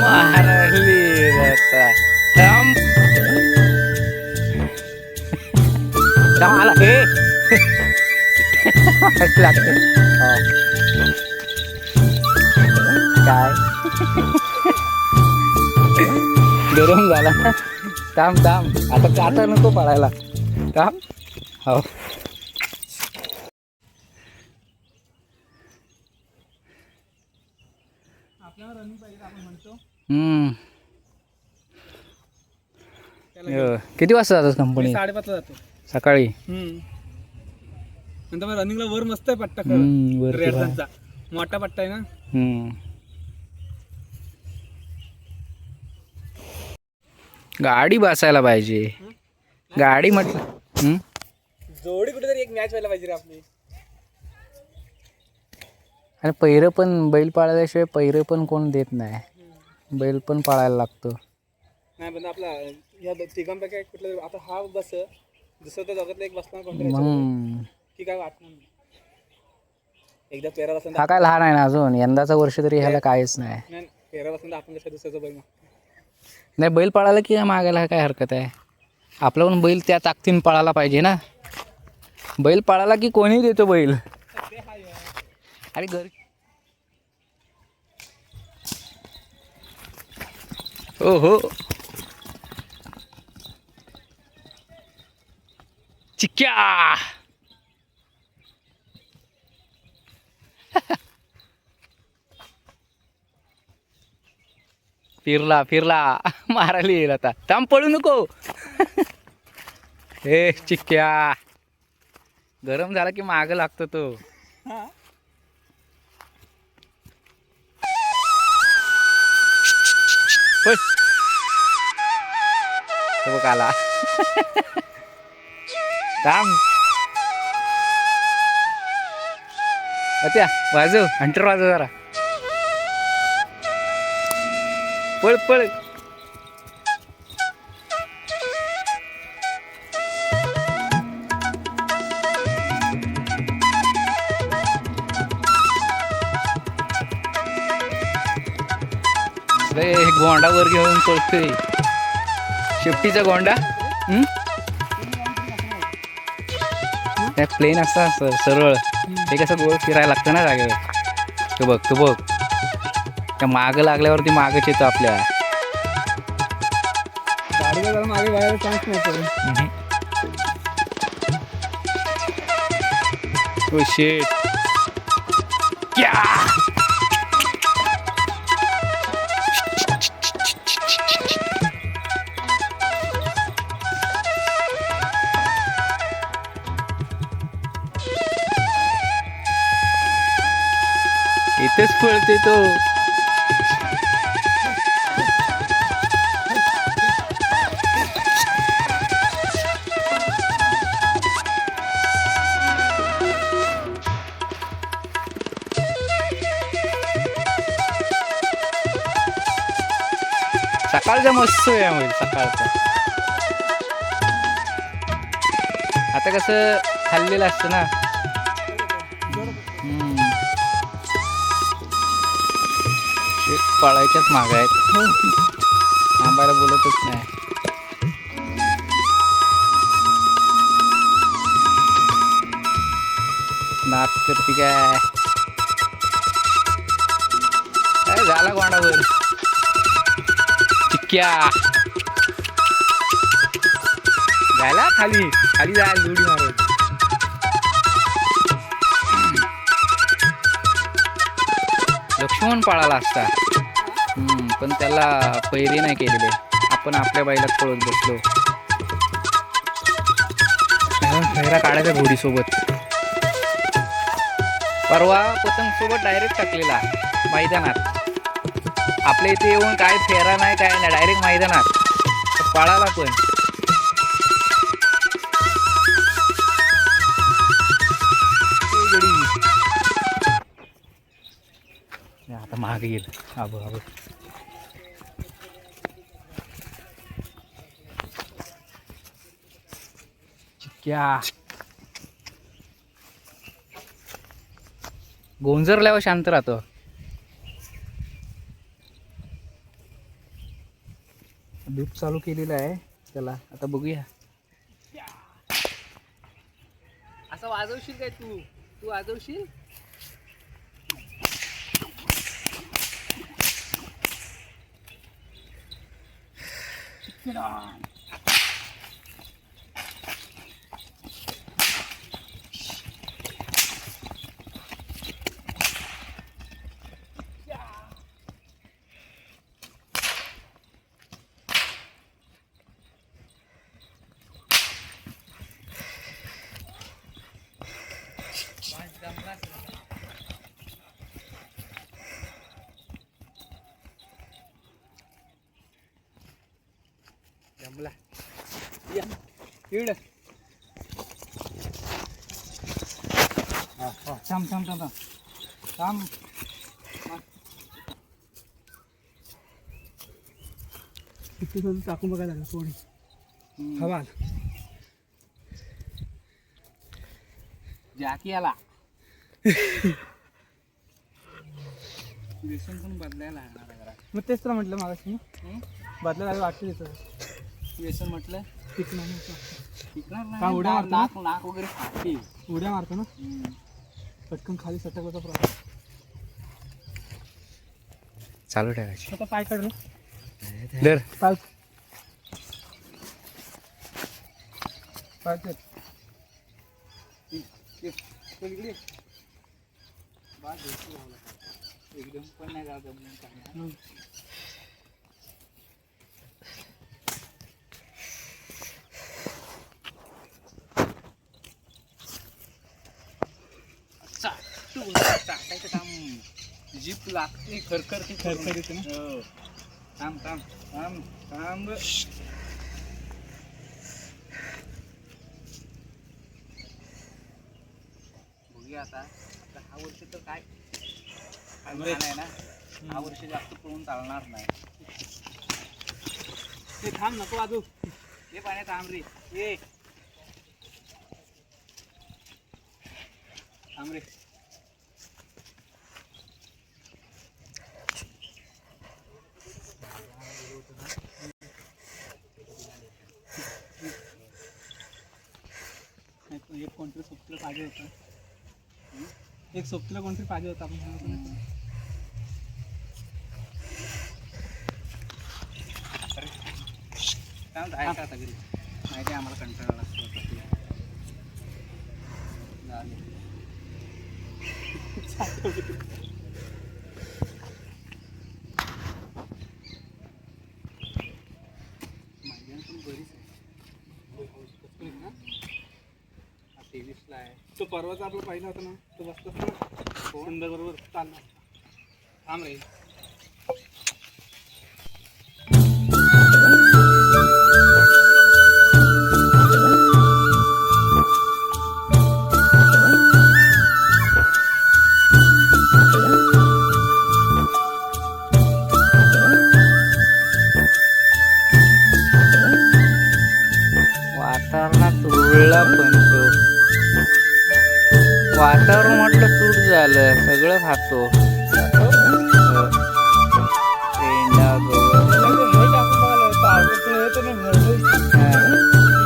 मारली आता. थांब. थांब आला हे. लागते काय गरम झाला. थांब थांब आता नको पळायला. थांब. हो आपल्याला रनिंग पाहिजे आपण म्हणतो. किती वाजता जातात कंपनी? 5:30 ला जातो सकाळी. नंतर मग रनिंगला वर मस्त आहे पट्टा खरं. रेडचा मोठा पट्टा आहे ना. गाडी बसायला पाहिजे. गाडी म्हटलं जोडी कुठेतरी एक मॅच व्हायला पाहिजे रे आपली. आणि पैरं पण बैल पाळल्याशिवाय पैरं पण कोण देत नाही. बैल पण पाळायला लागतो. नाही पण आपला या तिघांपैकी कुठलं आता हा बस दुसरं तर जगातलं एक बसणार की काय वाटणार नाही. एकदा पेरा बसून हा काय लहान आहे ना अजून. यंदाचं वर्ष तरी ह्याला काहीच नाही. पेरा बसून आपण कसं दुसऱ्याचं बैल नाही बैल पळाला की मागायला काय हरकत आहे. आपला पण बैल त्या ताकदीने पळायला पाहिजे ना. बैल पळाला की कोणी देतो बैल. अरे घर हो हो चिक्क्या. फिरला मारायला येईल आता. थांब पळू नको. हे चिक्क्या गरम झाला की माग लागतो तो. बघ आला. थांब त्या वाजव हंटर वाजव जरा. पळ पळ. गोंडा वर घेऊन पळतोय. शेफ्टीचा गोंडा. प्लेन असता सरळ. ते कसं गोल फिरायला लागतं ना जागेवर. तू बघ त्या मागं लागल्यावरती मागच येतो आपल्या. गाडीला जरा मागे व्हायला चान्स नाही. ओ शेट. क्या इथेच पळते तो. सकाळचा मस्त आहे सकाळचा. आता कसं खाल्लेलं असतं ना. पळायच्याच माग आहेत. थांबायला बोलतच नाही. नाच करते काय झाला गोंडावर. चिक्क्या झाला खाली जायला जोडी मारून. लक्ष्मण पळाला असता पण त्याला पैरी नाही केलेले. आपण आपल्या बैलात पळत बसलो. फेरा काढायचा घोडीसोबत. परवा पतंग सोबत डायरेक्ट टाकलेला मैदानात. आपल्या इथे येऊन काय फेरा नाही काय नाही डायरेक्ट मैदानात पळाला पण. आता मागे येईल. आबो चिक्क्या गोंजरल्यावर शांत राहतो. दूध चालू केलेलं आहे त्याला, आता बघूया. असं वाजवशील काय तू? तू वाजवशील? जमला. या इकडं. थांब थांब थांब थांब. किती टाकून बघायला लागला थोडी हवा. जाकी आला. व्यसन पण बदलायला लागणार आहे जरा. मग तेच तुला म्हटलं मागाशी बदलायला वाटतं तिथं. व्यसन म्हटलं टिकणार टिकणार का उड्या नाही. मारतो? नाक वगैरे फाटते. उड्या मारतो ना पटकन खाली सटकल्याचा प्रॉब्लेम. चालू ठेवायची. आता पाय काढलं दर पाय पाय एकदम पण नाही जात. टाकायचं काम. जीप लागते खरखरती खरखरीत ना. हो. थांब थांब थांब थांब. बघूया आता. हा वर्ष तर काय आहे ना, हा वर्ष जास्त पळून चालणार नाही. ते थांब नको वाजू. हे पाण्यात थांब रे. ये थांब रे. एक कोणतरी सोबतीला पाहिजे होतं. एक सोबतीला कोणतरी पाहिजे होता. आपण सांगतो ना. काय जायचं आता घरी. माहिती आहे आम्हाला कंटाळा लागतो. पण बरीच आहे. 23ला आहे. तो परवाचा आपला पाहिला होता ना, तो बसतो ना सुंदर बरोबर चालला. थांब रे. वातावरणात रुळला पण तो. वातावरण म्हटलं सूट झालं. सगळं खातो. पेंडा गवत. हे टाकून बघायला पावडर येतो ना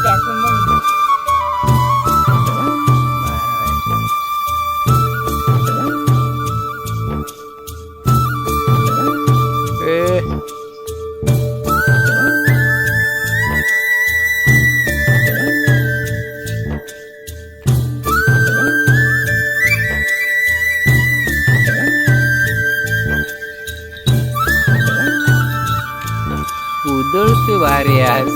टाकून बघ. उदळते भारी आज.